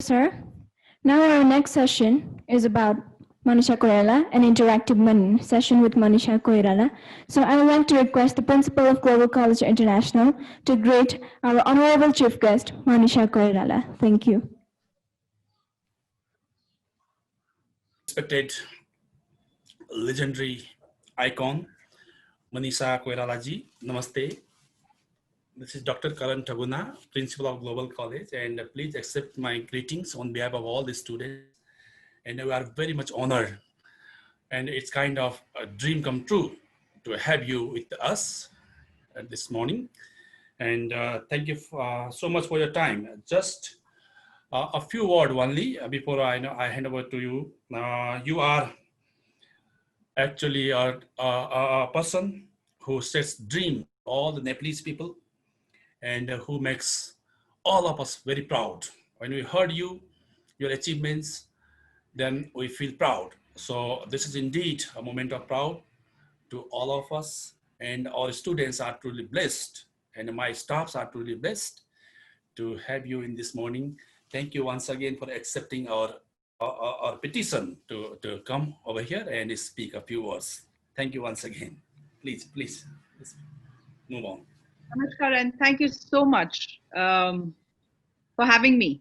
Sir. Now our next session is about Manisha Koirala, an interactive session with Manisha Koirala. So I would like to request the Principal of Global College International to greet our Honorable Chief Guest, Manisha Koirala. Thank you. Respected legendary icon, Manisha Koirala ji, namaste. This is Dr. Karan Taguna, Principal of Global College, and please accept my greetings on behalf of all the students. And we are very much honored, and it's kind of a dream come true to have you with us this morning. And thank you so much for your time. Just a few words only before I hand over to you. You are actually a person who sets dream all the Nepalese people and who makes all of us very proud. When we heard you, your achievements, then we feel proud. So this is indeed a moment of proud to all of us, and our students are truly blessed, and my staffs are truly blessed to have you in this morning. Thank you once again for accepting our petition to come over here and speak a few words. Thank you once again. Please move on. Namaskar, and thank you so much for having me.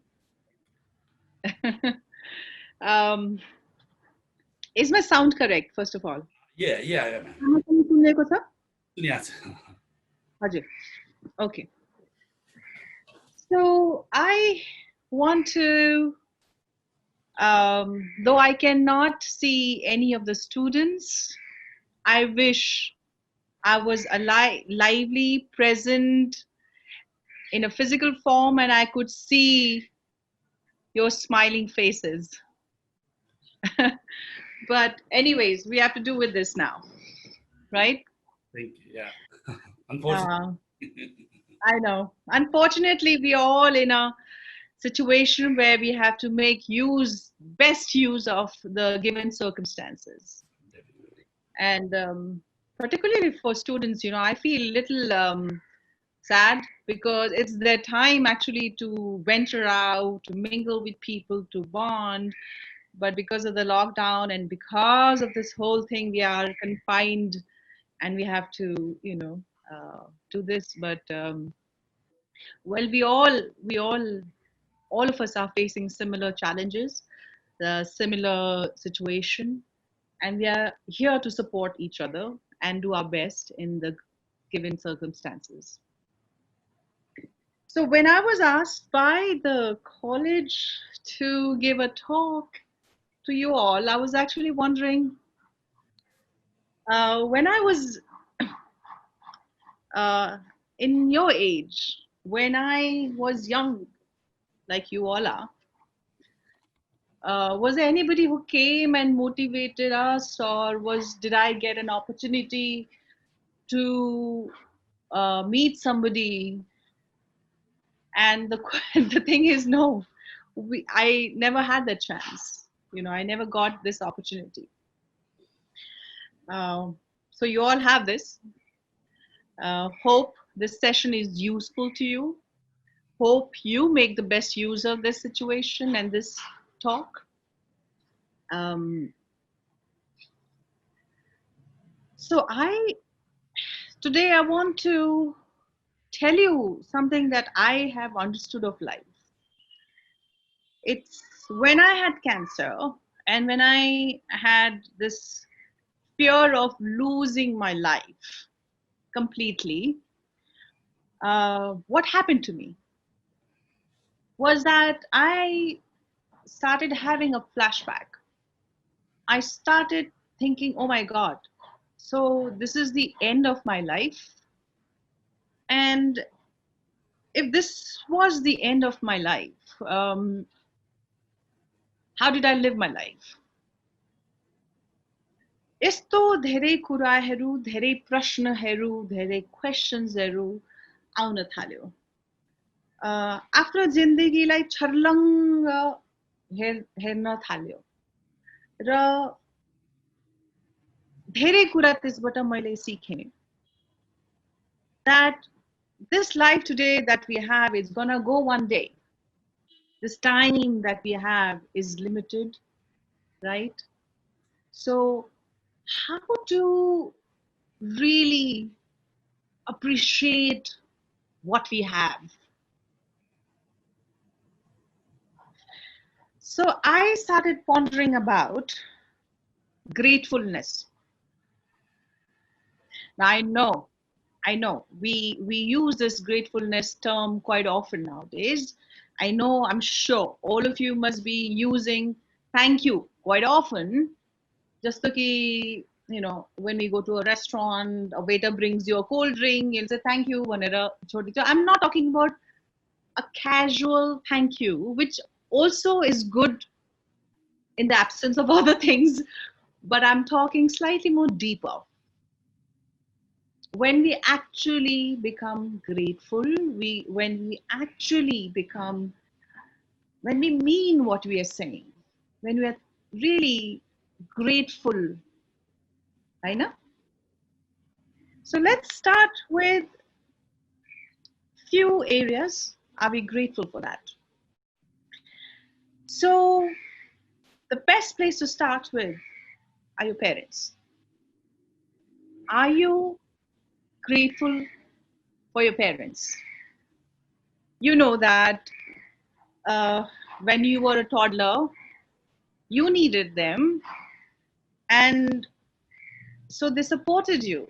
Is my sound correct, first of all? Yeah. Okay. So I want to, though I cannot see any of the students, I wish I was alive, lively, present in a physical form, and I could see your smiling faces. But anyways, we have to do with this now, right? Thank you. Yeah. Unfortunately. I know. Unfortunately, we are all in a situation where we have to make best use of the given circumstances. And particularly for students, I feel a little sad because it's their time actually to venture out, to mingle with people, to bond. But because of the lockdown and because of this whole thing, we are confined and we have to, do this. But well, all of us are facing similar challenges, the similar situation, and we are here to support each other and do our best in the given circumstances. So when I was asked by the college to give a talk to you all, I was actually wondering, when I was in your age, when I was young, like you all are, was there anybody who came and motivated us, or did I get an opportunity to meet somebody? And the thing is, no, I never had that chance. I never got this opportunity. So you all have this. Hope this session is useful to you. Hope you make the best use of this situation and this talk. So today I want to tell you something that I have understood of life. It's when I had cancer and when I had this fear of losing my life completely, what happened to me was that I started having a flashback. I started thinking, oh my God, so this is the end of my life. And if this was the end of my life, how did I live my life? यस्तो धेरै कुराहरू, धेरै प्रश्नहरू, धेरै क्वेशन्सहरू आउन थाल्यो। आफ्नो जिन्दगीलाई छर्लङ्ग हेर्न थाल्यो र धेरै कुरा त्यसबाट मैले सिकेँ। That this life today that we have is gonna go one day. This time that we have is limited, right? So how to really appreciate what we have? So I started pondering about gratefulness. Now I know we use this gratefulness term quite often nowadays. I know, I'm sure all of you must be using thank you quite often. Just like, you know, when we go to a restaurant, a waiter brings you a cold drink, you'll say thank you. I'm not talking about a casual thank you, which also is good in the absence of other things, but I'm talking slightly more deeper. When we actually become grateful, when we mean what we are saying, when we are really grateful, I know. So let's start with few areas. Are we grateful for that? So the best place to start with are your parents. Are you grateful for your parents? You know that when you were a toddler, you needed them, and so they supported you,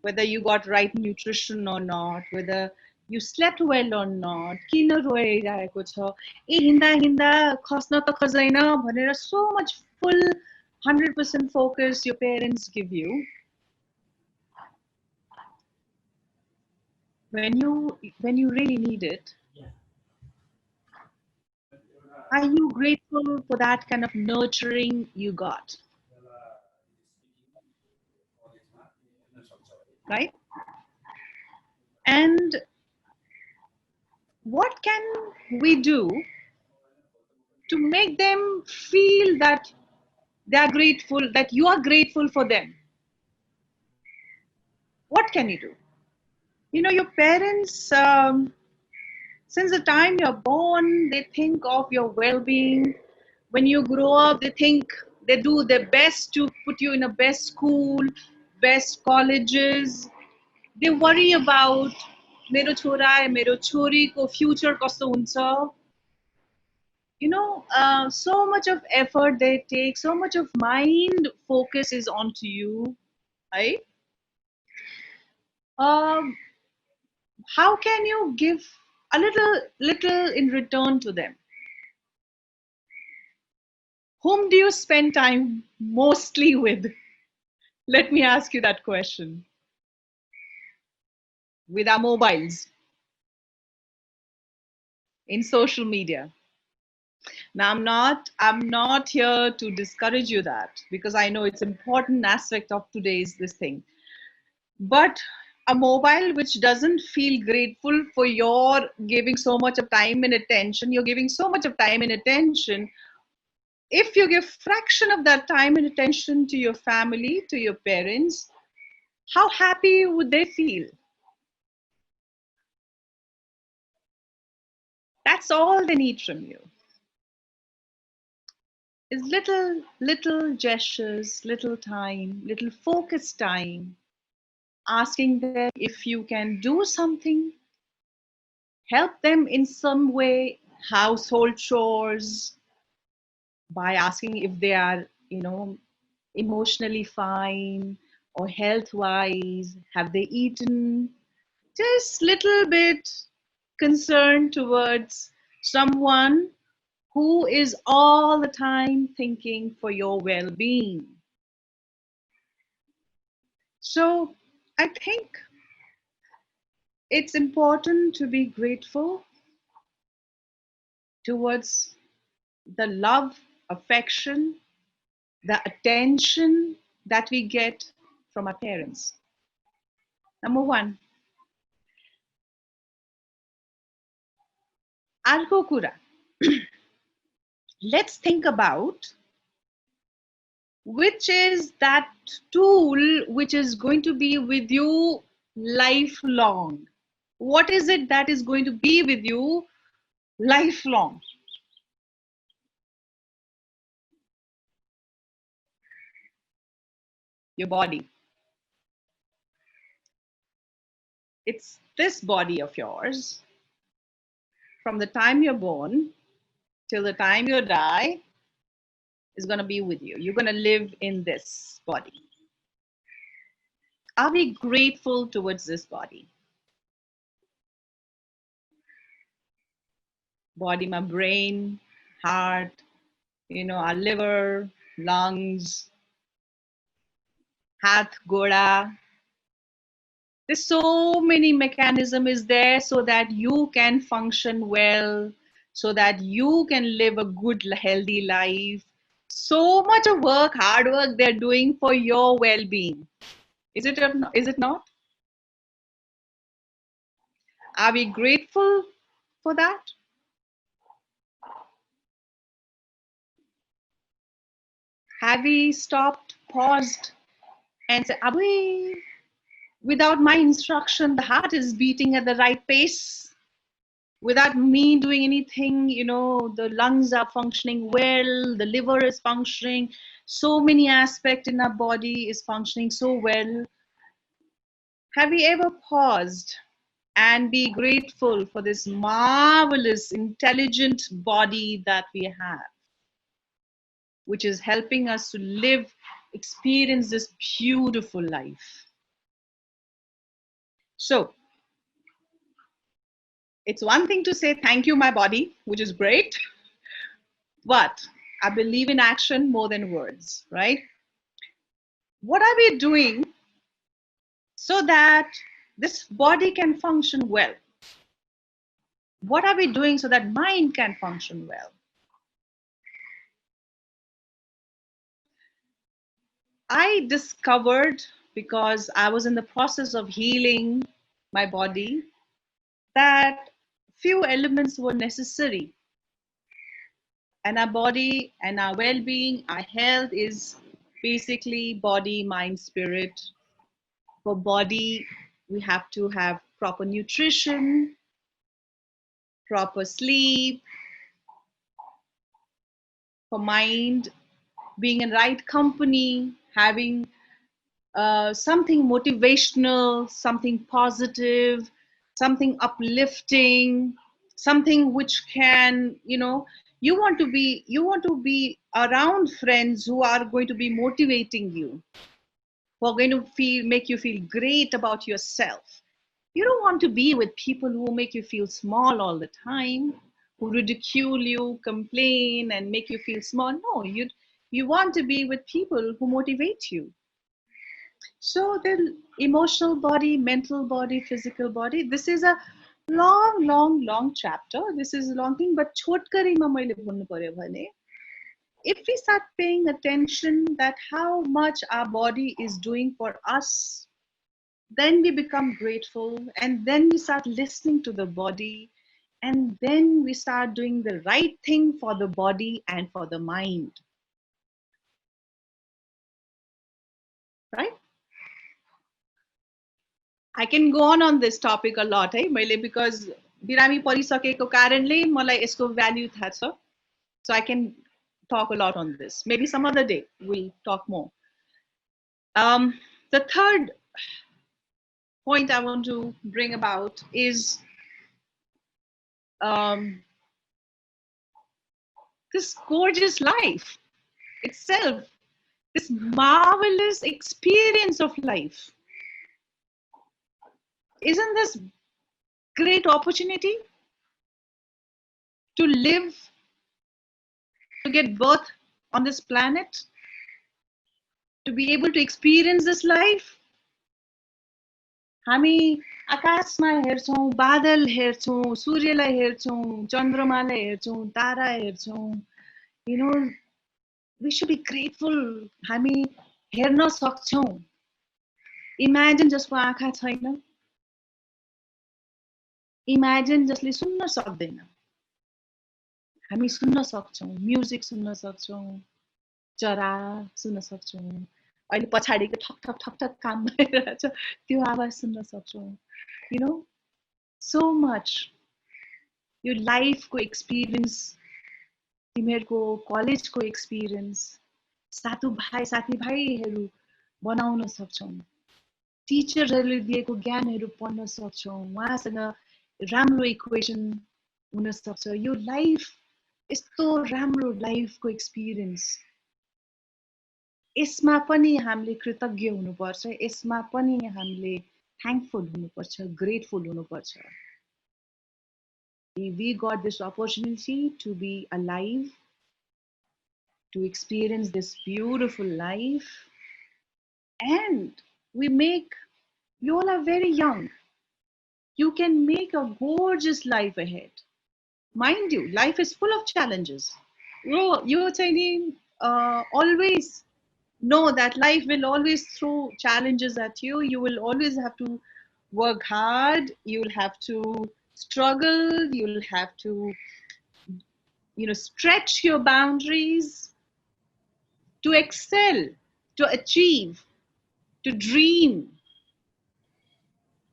whether you got right nutrition or not, whether you slept well or not. किन रोइरहेको छ ए हिँड्दा हिँड्दा खस्न त खस्दैन भनेर, so much full 100% focus your parents give you when you really need it. Are you grateful for that kind of nurturing you got? Right? And what can we do to make them feel that they are grateful, that you are grateful for them? What can you do? You know, your parents, since the time you're born, they think of your well-being. When you grow up, they do their best to put you in a best school, best colleges. They worry about मेरो छोरा मेरो छोरीको future कस्तो हुन्छ. You know, so much of effort they take, so much of mind focus is onto you, right? Um, how can you give a little in return to them? Whom do you spend time mostly with? Let me ask you that question. With our mobiles, in social media. Now I'm not here to discourage you that, because I know it's important aspect of today's this thing. But a mobile which doesn't feel grateful for your giving so much of time and attention, you're giving so much of time and attention. If you give fraction of that time and attention to your family, to your parents, how happy would they feel? That's all they need from you. Is little gestures, little time, little focused time, asking them if you can do something, help them in some way, household chores, by asking if they are, you know, emotionally fine or health wise, have they eaten, just little bit concerned towards someone who is all the time thinking for your well-being. So I think it's important to be grateful towards the love, affection, the attention that we get from our parents. Number one, अर्को कुरा, let's think about which is that tool which is going to be with you lifelong. What is it that is going to be with you lifelong? your body. It's this body of yours, from the time you're born till the time you die, is going to be with you. You're going to live in this body. Are we grateful towards this body? Body, my brain, heart, our liver, lungs, hath, goda. There's so many mechanism is there so that you can function well, so that you can live a good, healthy life. So much of work, hard work they're doing for your well-being. Is it or not? Is it not? Are we grateful for that? Have we stopped, paused, and said, Abhi, without my instruction, the heart is beating at the right pace. Without me doing anything, the lungs are functioning well, the liver is functioning, so many aspects in our body is functioning so well. Have we ever paused and be grateful for this marvelous, intelligent body that we have, which is helping us to live, experience this beautiful life? So, it's one thing to say, thank you, my body, which is great. But I believe in action more than words, right? What are we doing so that this body can function well? What are we doing so that mind can function well? I discovered, because I was in the process of healing my body, that few elements were necessary. And our body and our well-being, our health is basically body, mind, spirit. For body, we have to have proper nutrition, proper sleep. For mind, being in right company, having something motivational, something positive, something uplifting, something which can, you want to be around friends who are going to be motivating you, who are going to make you feel great about yourself. You don't want to be with people who make you feel small all the time, who ridicule you, complain, and make you feel small. No, you want to be with people who motivate you. So the emotional body, mental body, physical body, this is a long chapter. This is a long thing, but छोटकरीमा मैले भन्नु पर्यो भने, if we start paying attention that how much our body is doing for us, then we become grateful, and then we start listening to the body, and then we start doing the right thing for the body and for the mind. Right? I can go on this topic a lot, because बिरामी परिसकेको कारणले मलाई यसको value थाहा छ. So I can talk a lot on this. Maybe some other day we'll talk more. The third point I want to bring about is this gorgeous life itself, this marvelous experience of life. Isn't this great opportunity to live, to get birth on this planet, to be able to experience this life? हामी आकाशमा हेर्छौं, बादल हेर्छौं, सूर्यलाई हेर्छौं, चन्द्रमालाई हेर्छौं, तारा हेर्छौं. We should be grateful. हामी हेर्न सक्छौं. Imagine जसको आँखा छैन. Imagine जसले सुन्न सक्दैन. हामी सुन्न सक्छौं, म्युजिक सुन्न सक्छौं, चरा सुन्न सक्छौं. अहिले पछाडिको ठक ठक ठक ठक काम भइरहेछ, त्यो आवाज सुन्न सक्छौं. So much. Your life को experience, तिमीहरुको कलेजको experience, साथीभाइहरु बनाउन सक्छौँ, टिचरहरूले दिएको ज्ञानहरू पढ्न सक्छौँ, उहाँसँग राम्रो इक्वेसन हुन सक्छ। यो लाइफ यस्तो राम्रो लाइफको एक्सपिरियन्स, यसमा पनि हामीले कृतज्ञ हुनुपर्छ, यसमा पनि हामीले थ्याङ्कफुल हुनुपर्छ, ग्रेटफुल हुनुपर्छ. We got this opportunity to be alive, to experience this beautiful life, and you all are very young. You can make a gorgeous life ahead. Mind you, life is full of challenges. You always know that life will always throw challenges at you. You will always have to work hard. You'll have to struggle. You'll have to, stretch your boundaries to excel, to achieve, to dream.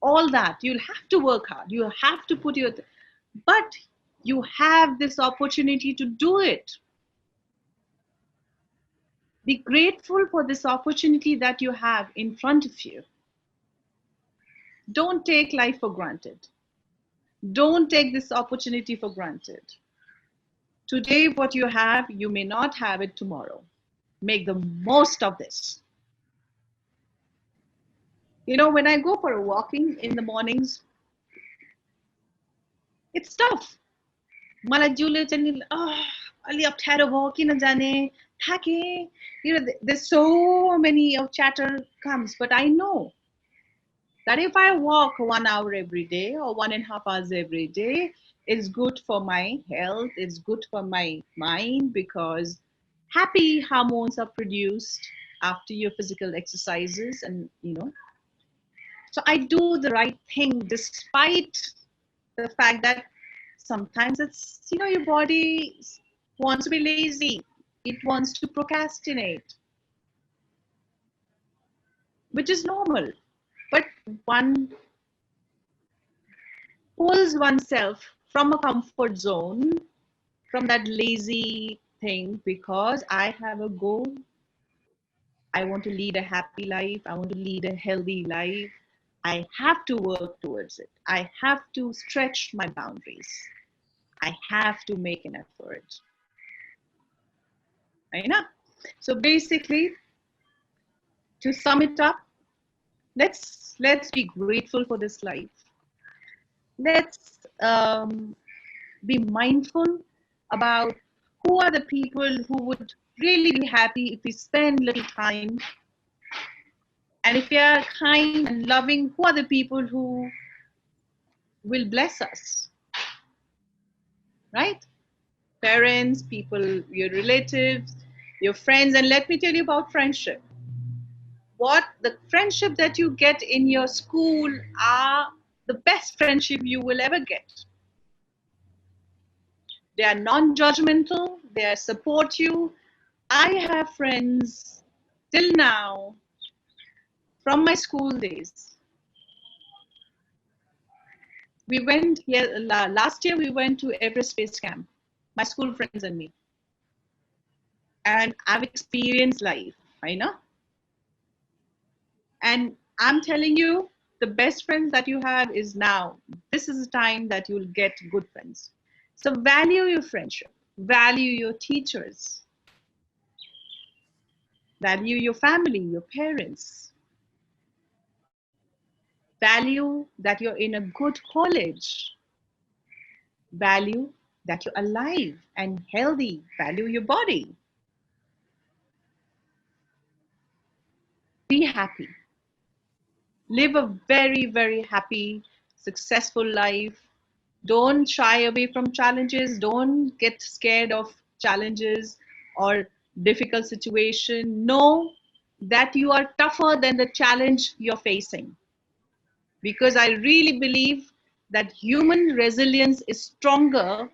All that you'll have to work hard. You have to put your, but you have this opportunity to do it. Be grateful for this opportunity that you have in front of you. Don't take life for granted. Don't take this opportunity for granted. Today, what you have, you may not have it tomorrow. Make the most of this. When I go for a walking in the mornings, it's tough. मलाई जिउले चाहिँ अलि अप्ठ्यारो भयो किन जाने थाके. There's so many chatter comes, but I know that if I walk 1 hour every day or 1.5 hours every day, it's good for my health, it's good for my mind, because happy hormones are produced after your physical exercises. And so I do the right thing despite the fact that sometimes it's, your body wants to be lazy, it wants to procrastinate, which is normal. But one pulls oneself from a comfort zone, from that lazy thing, because I have a goal. I want to lead a happy life. I want to lead a healthy life. I have to work towards it. I have to stretch my boundaries. I have to make an effort. So basically, to sum it up, let's be grateful for this life. Let's be mindful about who are the people who would really be happy if we spend little time. And if we are kind and loving, who are the people who will bless us? Right? Parents, people, your relatives, your friends. And let me tell you about friendship. The friendship that you get in your school are the best friendship you will ever get. They are non-judgmental, they support you. I have friends till now from my school days. We went here last year, we went to Everest Space Camp, my school friends and me. And I've experienced life, I know. And I'm telling you, the best friends that you have is now. This is the time that you'll get good friends. So value your friendship, value your teachers, value your family, your parents, value that you're in a good college, value that you're alive and healthy, value your body. Be happy. Live a very, very happy, successful life. Don't shy away from challenges. Don't get scared of challenges or difficult situation. Know that you are tougher than the challenge you're facing. Because I really believe that human resilience is stronger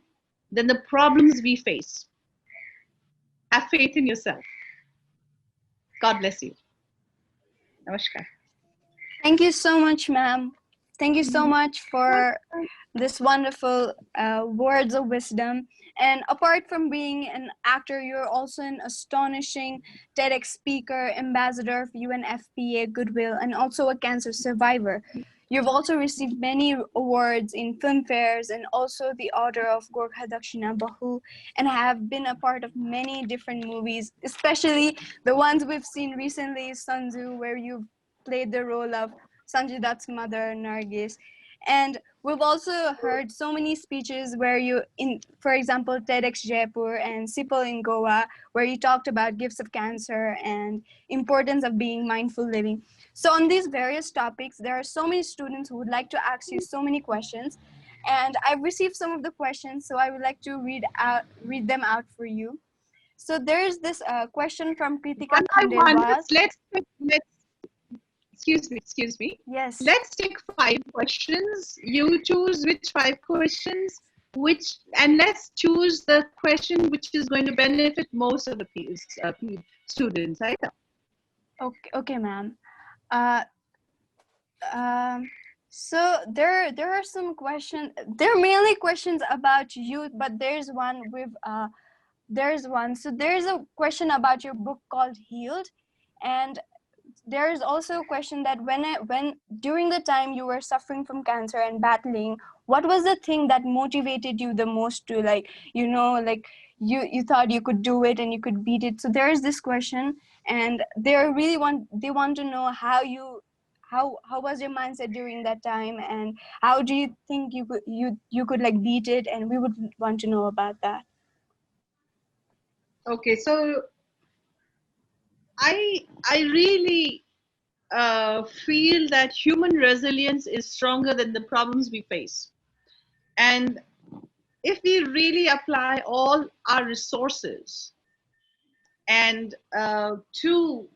than the problems we face. Have faith in yourself. God bless you. Namaskar. Thank you so much, ma'am. Thank you so much for this wonderful words of wisdom. And apart from being an actor, you're also an astonishing TEDx speaker, ambassador of UNFPA Goodwill, and also a cancer survivor. You've also received many awards in film fairs and also the Order of Gorkha Dakshina Bahu, and have been a part of many different movies, especially the ones we've seen recently, Sanju, where you've played the role of Sanjay Dutt's mother, Nargis. And we've also heard so many speeches where you, for example, TEDx Jaipur and SIPL in Goa, where you talked about gifts of cancer and importance of being mindful living. So on these various topics, there are so many students who would like to ask you so many questions. And I've received some of the questions, so I would like to read them out for you. So there's this question from Kritika One by one, Khandelwal. let's excuse me. Yes. Let's take 5 questions. You choose which 5 questions, and let's choose the question which is going to benefit most of the students. Right? Okay, ma'am. So there are some questions. They're mainly questions about youth, but there's one. So there's a question about your book called Healed, and there is also a question that when during the time you were suffering from cancer and battling, what was the thing that motivated you the most to, like, you thought you could do it and you could beat it? So there is this question, and they want to know how was your mindset during that time, and how do you think you could like beat it, and we would want to know about that. Okay, so I really feel that human resilience is stronger than the problems we face. And if we really apply all our resources and to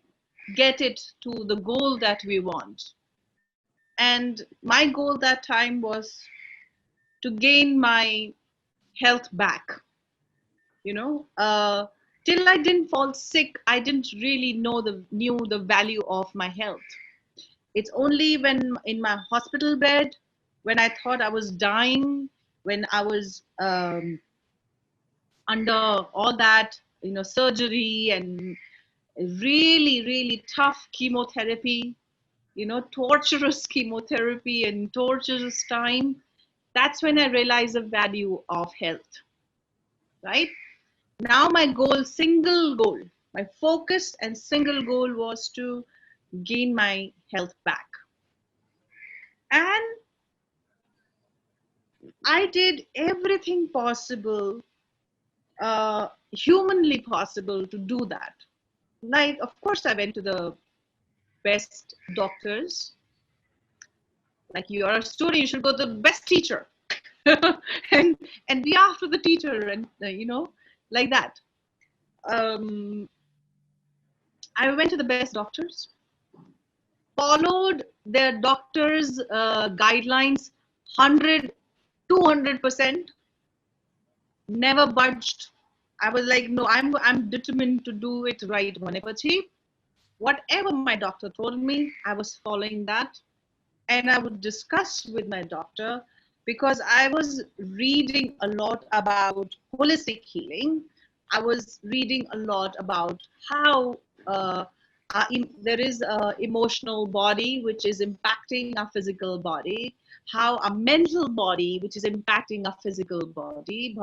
get it to the goal that we want. And my goal that time was to gain my health back. Till I didn't fall sick, I didn't really knew the value of my health. It's only when in my hospital bed, when I thought I was dying, when I was under all that, surgery and really tough chemotherapy, torturous chemotherapy and torturous time, that's when I realized the value of health, right? Now my single goal, my focused and single goal was to gain my health back. And I did everything possible, humanly possible, to do that. Like, of course, I went to the best doctors. Like, you are a student, you should go to the best teacher. and be after the teacher, and like that. I went to the best doctors, followed their doctors' guidelines 200%, never budged. I was like, no, I'm determined to do it right. Whatever my doctor told me, I was following that. And I would discuss with my doctor, because I was reading a lot about holistic healing. I was reading a lot about how there is an emotional body which is impacting our physical body, how a mental body which is impacting our physical body.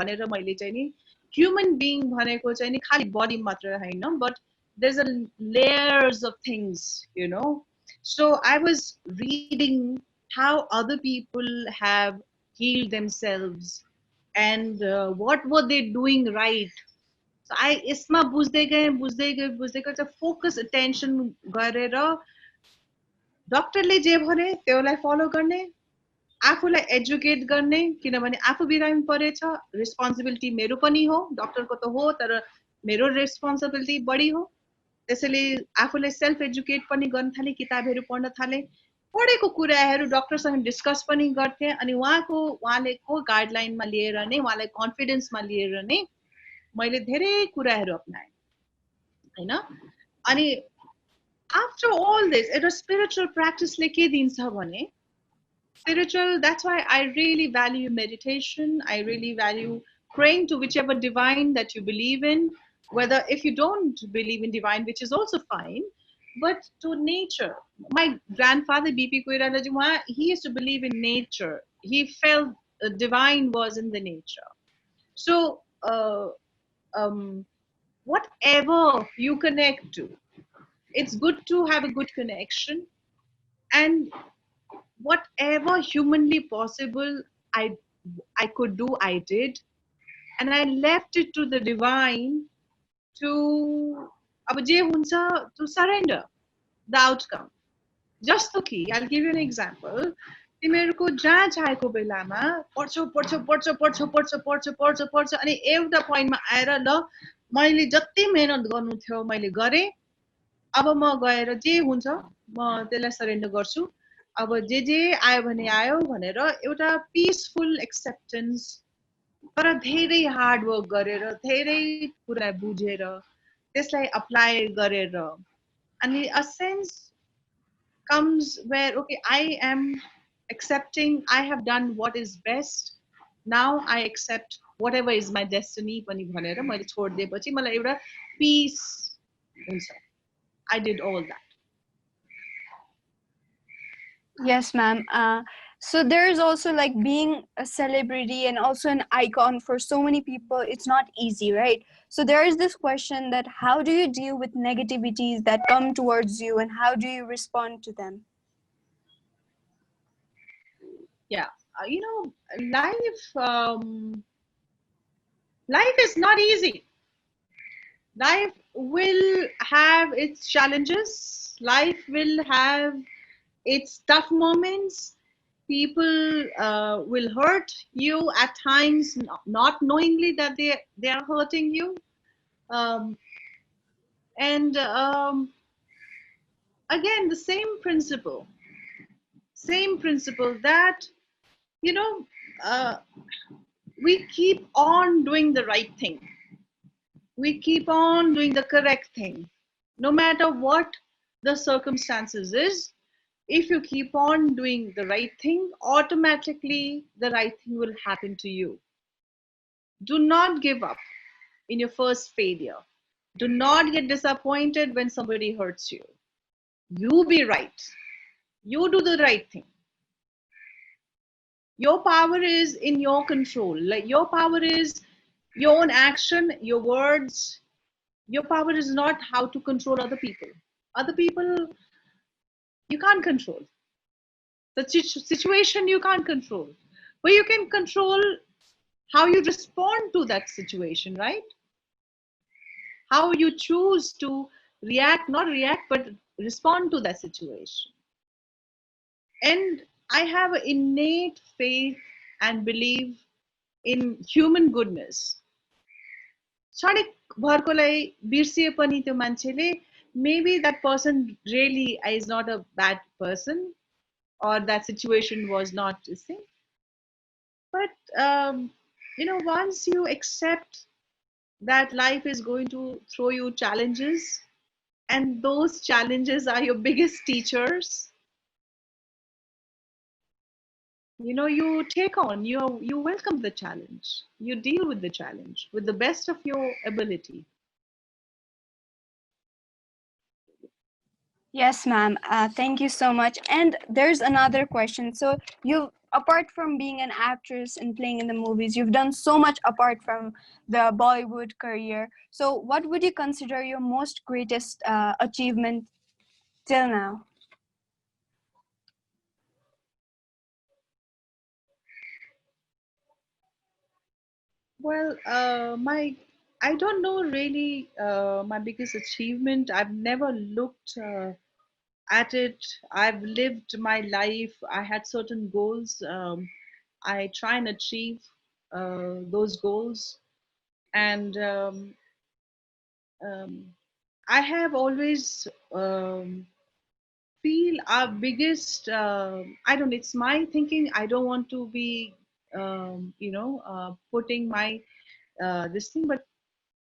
Human being khali body matra haina, but there's a layers of things, So I was reading how other people have healed themselves, and what were they doing right. So I isma buzde gaye, focus attention garera doctor le je bhane त्यसलाई follow गर्ने, आफूलाई educate गर्ने, किनभने आफू बिरामी परेछ, responsibility मेरो पनि हो, डक्टरको त हो, तर मेरो रेस्पोन्सिबिलिटी बढी हो। त्यसैले आफूले सेल्फ एजुकेट पनि गर्न थाले, किताबहरू पढ्न थाले, पढेको कुराहरू डक्टरसँग डिस्कस पनि गर्थे, अनि उहाँले को गाइडलाइनमा लिएर नै, उहाँलाई कन्फिडेन्समा लिएर नै मैले धेरै कुराहरू अपनाएँ, हैन? अनि आफ्टर ऑल दिस, एउटा स्पिरिचुअल प्र्याक्टिसले के दिन्छ भने spiritual. That's why I really value meditation. I really value praying to whichever divine that you believe in. Whether if you don't believe in divine, which is also fine, but to nature. My grandfather, BP Koirala ji, he used to believe in nature. He felt divine was in the nature. So, whatever you connect to, it's good to have a good connection. And whatever humanly possible, I I could do, I did, and I left it to the divine to to surrender the outcome. जस्तो कि I'll give you an example. तिमीहरूको जहाँ चाहेको बेलामा पढ्छौ पढ्छौ पढ्छौ पढ्छौ पढ्छौ पढ्छौ पढ्छौ पढ्छौ अनि एउटा पोइन्टमा आएर ल मैले जति मेहनत गर्नु थियो मैले गरेँ, अब म गएर जे हुन्छ म त्यसलाई सरेन्डर गर्छु, अब जे आयो भने आयो भनेर एउटा पिसफुल एक्सेप्टेन्स, तर धेरै हार्ड वर्क गरेर धेरै कुरा बुझेर त्यसलाई अप्लाई गरेर, अनि a sense comes where, okay, I am accepting, I have done what is best, now I accept whatever is my destiny पनि भनेर मैले छोडिदिएपछि मलाई एउटा पिस हुन्छ. I did all that. Yes, ma'am. So there's also like being a celebrity and also an icon for so many people. It's not easy, right? So there is this question that how do you deal with negativities that come towards you and how do you respond to them? Yeah, life is not easy. Life will have its challenges. Life will have its tough moments. People will hurt you at times, not knowingly that they are hurting you. And again, the same principle that, we keep on doing the right thing. We keep on doing the correct thing. No matter what the circumstances is, if you keep on doing the right thing, automatically the right thing will happen to you. Do not give up in your first failure. Do not get disappointed when somebody hurts you. You be right. You do the right thing. Your power is in your control. Like, your power is your own action, your words. Your power is not how to control other people. Other people, you can't control. The situation you can't control. But you can control how you respond to that situation, right? How you choose to react, not react, but respond to that situation. And I have an innate faith and belief in human goodness. क्षणिक भरकोलाई बिर्सिए पनि त्यो मान्छेले, maybe that person really is not a bad person, or that situation was not the thing. But once you accept that life is going to throw you challenges, and those challenges are your biggest teachers, you take on, you welcome the challenge, you deal with the challenge with the best of your ability. Yes, ma'am. Thank you so much. And there's another question. So you, apart from being an actress and playing in the movies, you've done so much apart from the Bollywood career. So what would you consider your most greatest achievement till now? Well, I don't know really my biggest achievement. I've never looked at it. I've lived my life. I had certain goals. I try and achieve those goals, and I have always feel our biggest. I don't. It's my thinking. I don't want to be, putting my this thing, but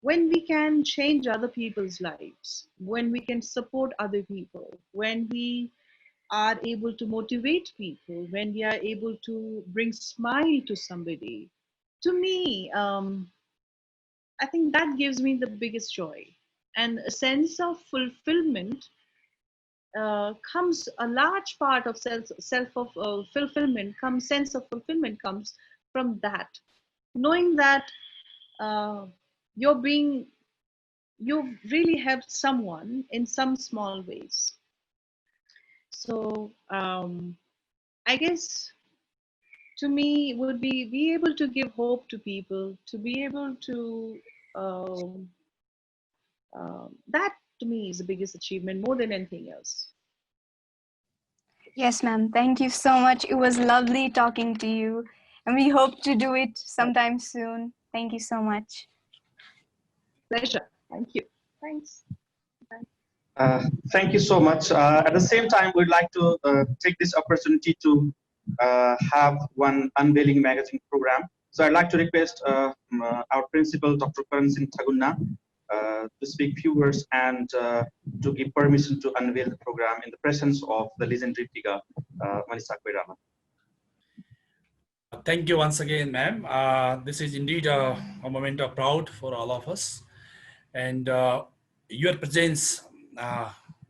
when we can change other people's lives, when we can support other people, when we are able to motivate people, when we are able to bring smile to somebody, to me, I think that gives me the biggest joy. And a sense of fulfillment comes, a large part of self of fulfillment comes, sense of fulfillment comes from that, knowing that uh, you're being, you've really helped someone in some small ways. So I guess to me would be able to give hope to people, to be able to um, that to me is the biggest achievement more than anything else. Yes, ma'am. Thank you so much. It was lovely talking to you, and we hope to do it sometime soon. Thank you so much. Pleasure. Thank you. Thanks. Thank you so much. At the same time, we'd like to take this opportunity to have one unveiling magazine program. So I'd like to request our principal, Dr. Karan Singh Thagunna, to speak few words and to give permission to unveil the program in the presence of the legendary figure, Manisha Koirala. Thank you once again, ma'am. This is indeed a moment of proud for all of us. And your presence,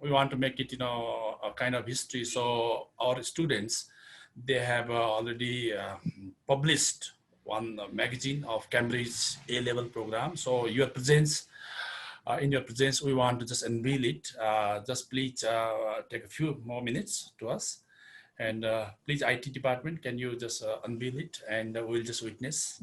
we want to make it, a kind of history. So our students, they have already published one magazine of Cambridge A-level program. So your presence, in your presence, we want to just unveil it. Just please take a few more minutes to us. And please, IT department, can you just unveil it and we'll just witness.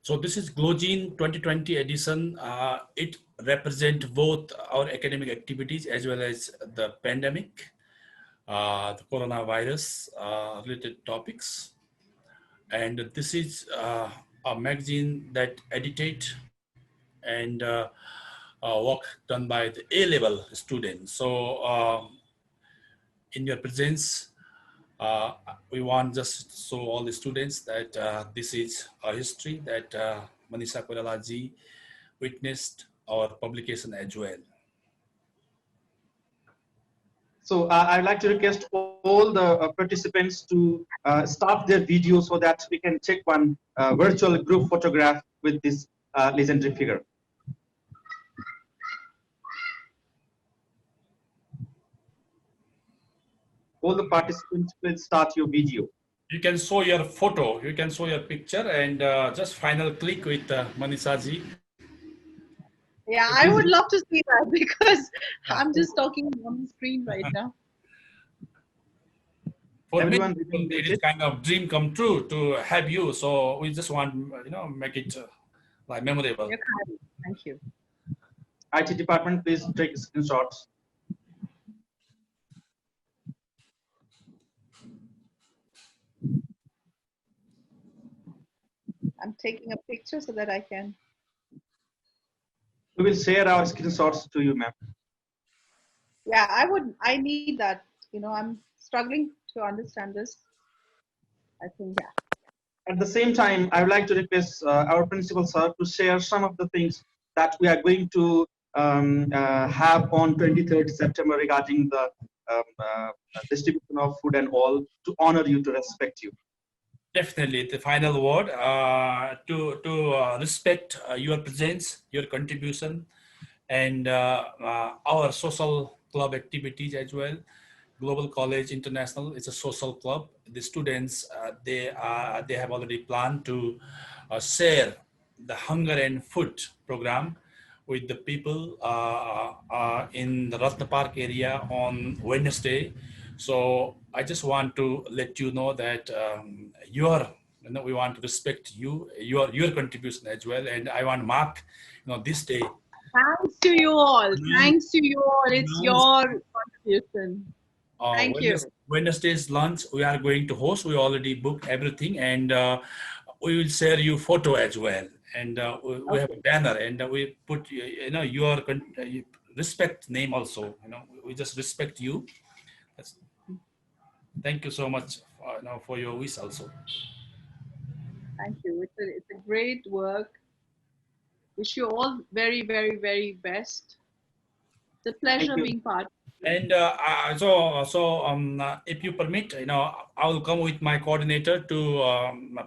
So this is GlowGene 2020 edition. It represents both our academic activities as well as the pandemic, the coronavirus related topics. And this is a magazine that edited and work done by the A-level students. So in your presence, we want just to show all the students that this is a history that Manisha Koirala ji witnessed our publication as well. So I'd like to request all the participants to start their video so that we can take one virtual group photograph with this legendary figure. All the participants will start your video. You can show your photo, you can show your picture, and just final click with Manisha ji. Yeah, I would love to see that because I'm just talking on the screen right now. For Everyone me, it is kind of dream come true to have you. So we just want, make it like memorable. You're kind. Thank you. IT department, please take screenshots. I'm taking a picture so that I can. We will share our screenshots to you, ma'am. Yeah, I need that. I'm struggling to understand this. I think, yeah. At the same time, I would like to request our principal sir to share some of the things that we are going to have on 23rd September regarding the distribution of food and all, to honor you, to respect you. Definitely, the final word to respect your presence, your contribution, and our social club activities as well. Global College International is a social club. The students they have already planned to share the hunger and food program with the people in the Ratna Park area on Wednesday. So I just want to let you know that your we want to respect you, your contribution as well. And I want Mark, this day. Thanks to you all. Thanks to you all. It's your contribution. Thank you. Wednesday's lunch we are going to host. We already booked everything, and we will share you photo as well. And we have a banner, and we put your respect name also. We just respect you. Thank you so much for your wish also. Thank you. It's a great work. Wish you all very, very, very best. It's a pleasure being part. And if you permit, I will come with my coordinator to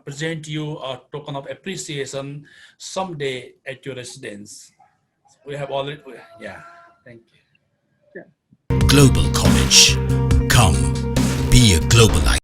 present you a token of appreciation someday at your residence. We have already, yeah. Thank you. Global College. Come, be a global icon.